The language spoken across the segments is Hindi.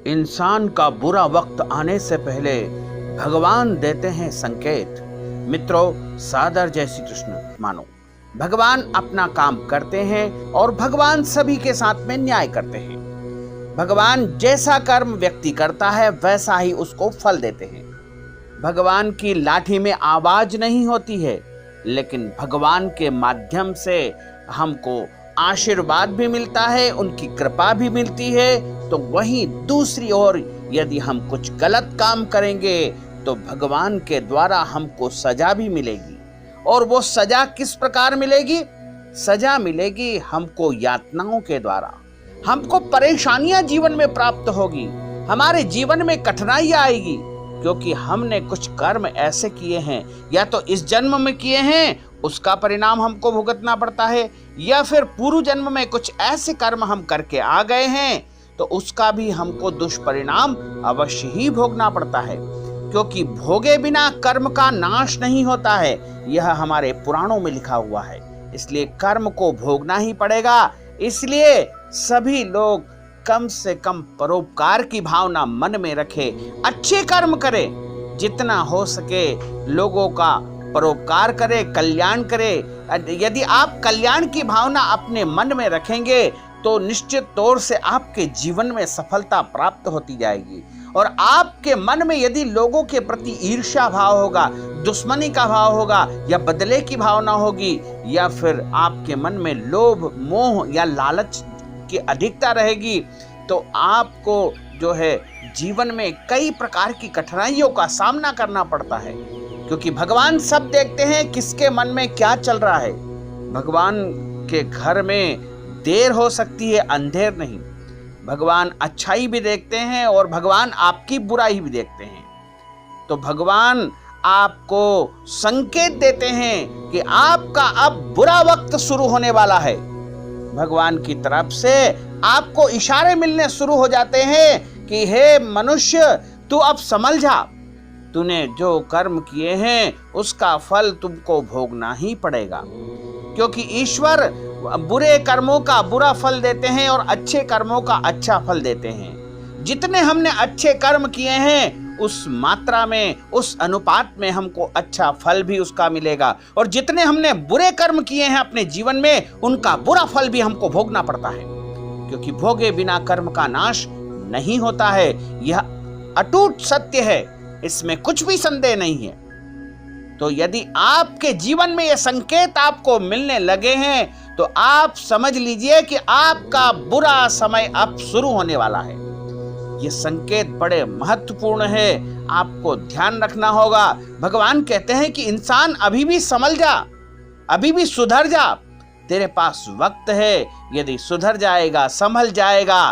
इंसान का बुरा वक्त आने से पहले भगवान देते हैं संकेत। मित्रों, सादर जय श्री कृष्ण। मानो भगवान अपना काम करते हैं और भगवान सभी के साथ में न्याय करते हैं। भगवान जैसा कर्म व्यक्ति करता है वैसा ही उसको फल देते हैं। भगवान की लाठी में आवाज नहीं होती है, लेकिन भगवान के माध्यम से हमको आशीर्वाद भी मिलता है, उनकी कृपा भी मिलती है। तो वहीं दूसरी ओर यदि हम कुछ गलत काम करेंगे तो भगवान के द्वारा हमको सजा भी मिलेगी। और वो सजा किस प्रकार मिलेगी? सजा मिलेगी हमको यातनाओं के द्वारा। हमको परेशानियां जीवन में प्राप्त होगी, हमारे जीवन में कठिनाइयां आएगी, क्योंकि हमने कुछ कर्म ऐसे किए हैं, या तो इस जन्म में किए हैं उसका परिणाम हमको भुगतना पड़ता है, या फिर पूर्व जन्म में कुछ ऐसे कर्म हम करके आ गए हैं तो उसका भी हमको दुष्परिणाम अवश्य ही भोगना पड़ता है। क्योंकि भोगे बिना कर्म का नाश नहीं होता है, यह हमारे पुराणों में लिखा हुआ है। इसलिए कर्म को भोगना ही पड़ेगा। इसलिए सभी लोग कम से कम परोपकार की भावना मन में रखे, अच्छे कर्म करे, जितना हो सके लोगों का परोपकार करे, कल्याण करे। यदि आप कल्याण की भावना अपने मन में रखेंगे तो निश्चित तौर से आपके जीवन में सफलता प्राप्त होती जाएगी। और आपके मन में यदि लोगों के प्रति ईर्ष्या भाव होगा, दुश्मनी का भाव होगा, या बदले की भावना होगी, या फिर आपके मन में लोभ, मोह या लालच की अधिकता रहेगी, तो आपको जो है जीवन में कई प्रकार की कठिनाइयों का सामना करना पड़ता है। क्योंकि भगवान सब देखते हैं किसके मन में क्या चल रहा है। भगवान के घर में देर हो सकती है, अंधेर नहीं। भगवान अच्छाई भी देखते हैं और भगवान आपकी बुराई भी देखते हैं। तो भगवान आपको संकेत देते हैं कि आपका अब बुरा वक्त शुरू होने वाला है। भगवान की तरफ से आपको इशारे मिलने शुरू हो जाते हैं कि हे मनुष्य, तू अब संभल जा, तूने जो कर्म किए हैं उसका फल तुमको भोगना ही पड़ेगा। क्योंकि ईश्वर बुरे कर्मों का बुरा फल देते हैं और अच्छे कर्मों का अच्छा फल देते हैं। जितने हमने अच्छे कर्म किए हैं उस मात्रा में, उस अनुपात में हमको अच्छा फल भी उसका मिलेगा, और जितने हमने बुरे कर्म किए हैं अपने जीवन में उनका बुरा फल भी हमको भोगना पड़ता है। क्योंकि भोगे बिना कर्म का नाश नहीं होता है, यह अटूट सत्य है, इसमें कुछ भी संदेह नहीं है। तो यदि आपके जीवन में ये संकेत आपको मिलने लगे हैं तो आप समझ लीजिए कि आपका बुरा समय अब शुरू होने वाला है। ये संकेत बड़े महत्वपूर्ण है, आपको ध्यान रखना होगा। भगवान कहते हैं कि इंसान अभी भी संभल जा, अभी भी सुधर जा, तेरे पास वक्त है। यदि सुधर जाएगा, संभल जाएगा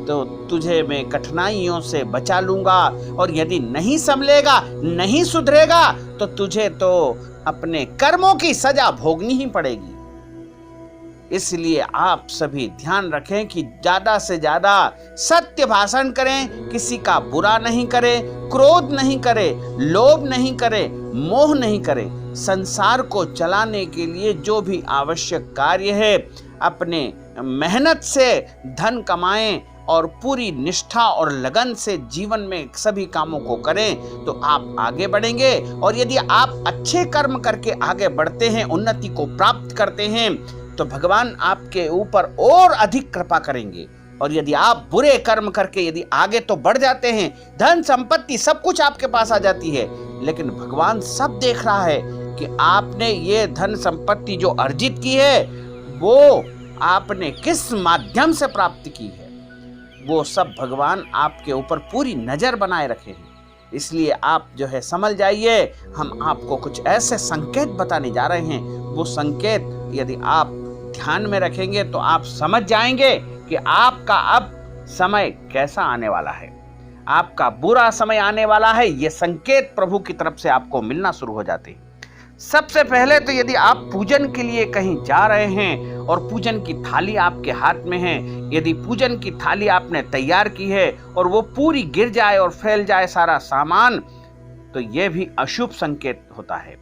तो तुझे मैं कठिनाइयों से बचा लूंगा, और यदि नहीं संभलेगा, नहीं सुधरेगा तो तुझे तो अपने कर्मों की सजा भोगनी ही पड़ेगी। इसलिए आप सभी ध्यान रखें कि ज्यादा से ज्यादा सत्य भाषण करें, किसी का बुरा नहीं करें, क्रोध नहीं करें, लोभ नहीं करें, मोह नहीं करें। संसार को चलाने के लिए जो भी आवश्यक कार्य है अपने मेहनत से धन कमाएं और पूरी निष्ठा और लगन से जीवन में सभी कामों को करें तो आप आगे बढ़ेंगे। और यदि आप अच्छे कर्म करके आगे बढ़ते हैं, उन्नति को प्राप्त करते हैं, तो भगवान आपके ऊपर और अधिक कृपा करेंगे। और यदि आप बुरे कर्म करके यदि आगे तो बढ़ जाते हैं, धन संपत्ति सब कुछ आपके पास आ जाती है, लेकिन भगवान सब देख रहा है कि आपने ये धन संपत्ति जो अर्जित की है वो आपने किस माध्यम से प्राप्त की है, वो सब भगवान आपके ऊपर पूरी नजर बनाए रखे हैं। इसलिए आप जो है संभल जाइए। हम आपको कुछ ऐसे संकेत बताने जा रहे हैं, वो संकेत यदि आप ध्यान में रखेंगे तो आप समझ जाएंगे कि आपका अब समय कैसा आने वाला है, आपका बुरा समय आने वाला है। ये संकेत प्रभु की तरफ से आपको मिलना शुरू हो जाते हैं। सबसे पहले तो यदि आप पूजन के लिए कहीं जा रहे हैं और पूजन की थाली आपके हाथ में है, यदि पूजन की थाली आपने तैयार की है और वो पूरी गिर जाए और फैल जाए सारा सामान, तो ये भी अशुभ संकेत होता है।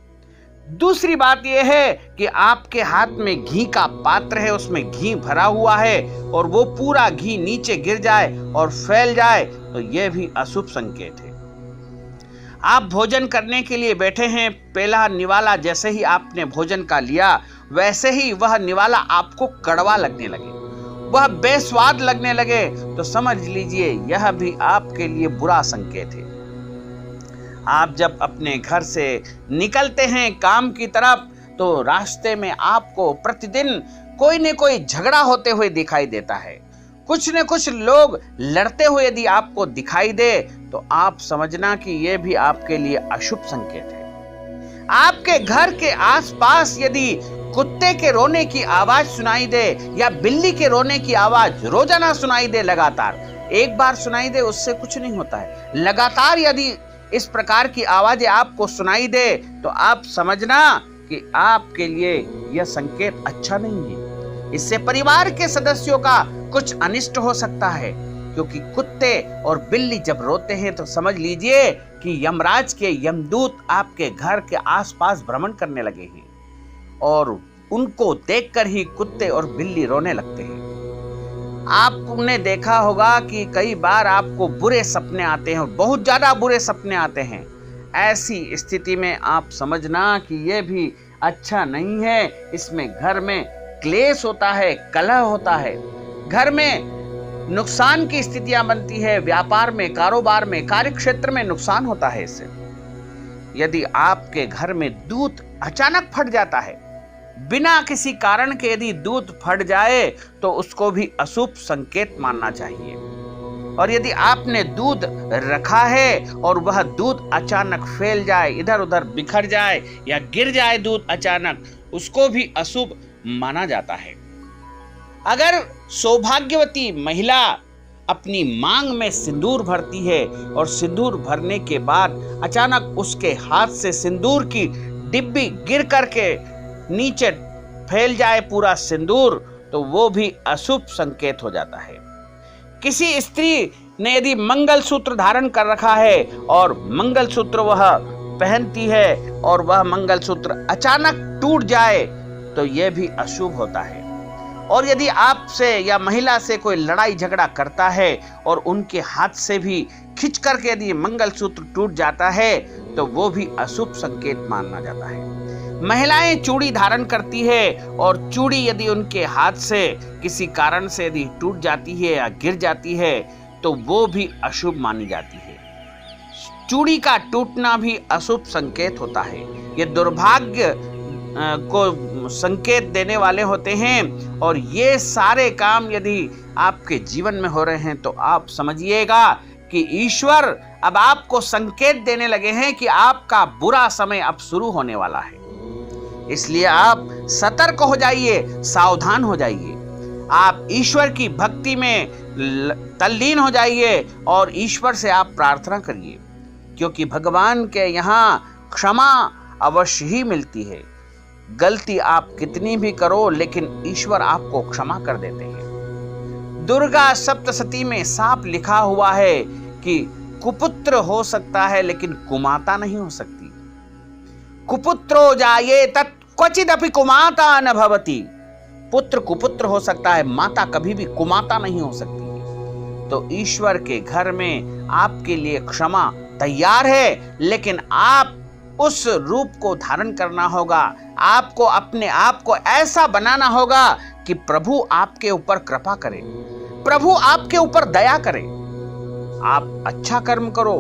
दूसरी बात यह है कि आपके हाथ में घी का पात्र है, उसमें घी भरा हुआ है और वो पूरा घी नीचे गिर जाए और फैल जाए तो यह भी अशुभ संकेत है। आप भोजन करने के लिए बैठे हैं, पहला निवाला जैसे ही आपने भोजन का लिया वैसे ही वह निवाला आपको कड़वा लगने लगे, वह बेस्वाद लगने लगे, तो समझ लीजिए यह भी आपके लिए बुरा संकेत है। आप जब अपने घर से निकलते हैं काम की तरफ तो रास्ते में आपको प्रतिदिन कोई न कोई झगड़ा होते हुए दिखाई देता है, कुछ न कुछ लोग लड़ते हुए यदि आपको दिखाई दे तो आप समझना कि यह भी आपके लिए अशुभ संकेत है। आपके घर के आसपास यदि कुत्ते के रोने की आवाज सुनाई दे या बिल्ली के रोने की आवाज रोजाना सुनाई दे, लगातार एक बार सुनाई दे उससे कुछ नहीं होता है, लगातार यदि इस प्रकार की आवाजें आपको सुनाई दे तो आप समझना कि आपके लिए यह संकेत अच्छा नहीं है। इससे परिवार के सदस्यों का कुछ अनिष्ट हो सकता है, क्योंकि कुत्ते और बिल्ली जब रोते हैं तो समझ लीजिए कि यमराज के यमदूत आपके घर के आसपास भ्रमण करने लगे हैं और उनको देखकर ही कुत्ते और बिल्ली रोने लगते हैं। आपने देखा होगा कि कई बार आपको बुरे सपने आते हैं, बहुत ज्यादा बुरे सपने आते हैं। ऐसी स्थिति में आप समझना कि यह भी अच्छा नहीं है। इसमें घर में क्लेश होता है, कलह होता है, घर में नुकसान की स्थितियां बनती है, व्यापार में, कारोबार में, कार्य क्षेत्र में नुकसान होता है। इससे यदि आपके घर में दूध अचानक फट जाता है, बिना किसी कारण के यदि दूध फट जाए तो उसको भी अशुभ संकेत मानना चाहिए। और यदि आपने दूध रखा है और वह दूध अचानक फैल जाए, इधर उधर बिखर जाए या गिर जाए दूध अचानक, उसको भी अशुभ माना जाता है। अगर सौभाग्यवती महिला अपनी मांग में सिंदूर भरती है और सिंदूर भरने के बाद अचानक उसके हाथ से सिंदूर की डिब्बी गिर करके नीचे फैल जाए पूरा सिंदूर, तो वो भी अशुभ संकेत हो जाता है। किसी स्त्री ने यदि मंगलसूत्र धारण कर रखा है और मंगलसूत्र वह पहनती है और वह मंगलसूत्र अचानक टूट जाए तो यह भी अशुभ होता है। और यदि आपसे या महिला से कोई लड़ाई झगड़ा करता है और उनके हाथ से भी खींच करके यदि मंगलसूत्र टूट जाता है तो वो भी अशुभ संकेत माना जाता है। महिलाएं चूड़ी धारण करती है और चूड़ी यदि उनके हाथ से किसी कारण से यदि टूट जाती है या गिर जाती है तो वो भी अशुभ मानी जाती है। चूड़ी का टूटना भी अशुभ संकेत होता है। ये दुर्भाग्य को संकेत देने वाले होते हैं और ये सारे काम यदि आपके जीवन में हो रहे हैं तो आप समझिएगा कि ईश्वर अब आपको संकेत देने लगे हैं कि आपका बुरा समय अब शुरू होने वाला है। इसलिए आप सतर्क हो जाइए, सावधान हो जाइए। आप ईश्वर की भक्ति में तल्लीन हो जाइए और ईश्वर से आप प्रार्थना करिए, क्योंकि भगवान के यहाँ क्षमा अवश्य ही मिलती है। गलती आप कितनी भी करो लेकिन ईश्वर आपको क्षमा कर देते हैं। दुर्गा सप्तशती में साफ लिखा हुआ है कि कुपुत्र हो सकता है लेकिन कुमाता नहीं हो सकती। कुपुत्रो जाये तत् क्वचिदपि कुमाता न भवति। पुत्र कुपुत्र हो सकता है, माता कभी भी कुमाता नहीं हो सकती। तो ईश्वर के घर में आपके लिए क्षमा तैयार है, लेकिन आप उस रूप को धारण करना होगा। आपको अपने आप को ऐसा बनाना होगा कि प्रभु आपके ऊपर कृपा करे, प्रभु आपके ऊपर दया करे। आप अच्छा कर्म करो,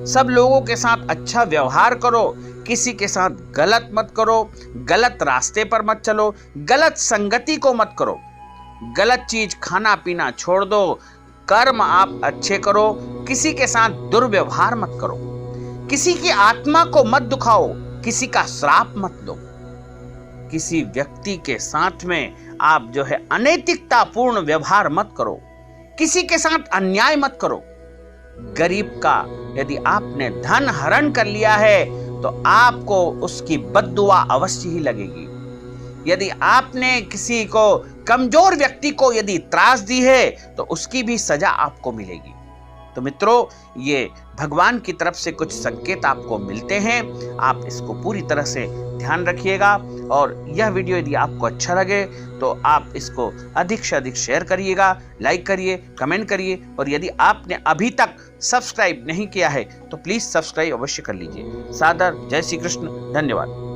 सब लोगों के साथ अच्छा व्यवहार करो, किसी के साथ गलत मत करो, गलत रास्ते पर मत चलो, गलत संगति को मत करो, गलत चीज खाना पीना छोड़ दो, कर्म आप अच्छे करो, किसी के साथ दुर्व्यवहार मत करो, किसी की आत्मा को मत दुखाओ, किसी का श्राप मत दो, किसी व्यक्ति के साथ में आप जो है अनैतिकता पूर्ण व्यवहार मत करो, किसी के साथ अन्याय मत करो। गरीब का यदि आपने धन हरण कर लिया है तो आपको उसकी बद्दुआ अवश्य ही लगेगी। यदि आपने किसी को कमजोर व्यक्ति को यदि त्रास दी है तो उसकी भी सजा आपको मिलेगी। तो मित्रों, ये भगवान की तरफ से कुछ संकेत आपको मिलते हैं, आप इसको पूरी तरह से ध्यान रखिएगा। और यह वीडियो यदि आपको अच्छा लगे तो आप इसको अधिक से अधिक शेयर करिएगा, लाइक करिए, कमेंट करिए, और यदि आपने अभी तक सब्सक्राइब नहीं किया है तो प्लीज सब्सक्राइब अवश्य कर लीजिए। सादर जय श्री कृष्ण, धन्यवाद।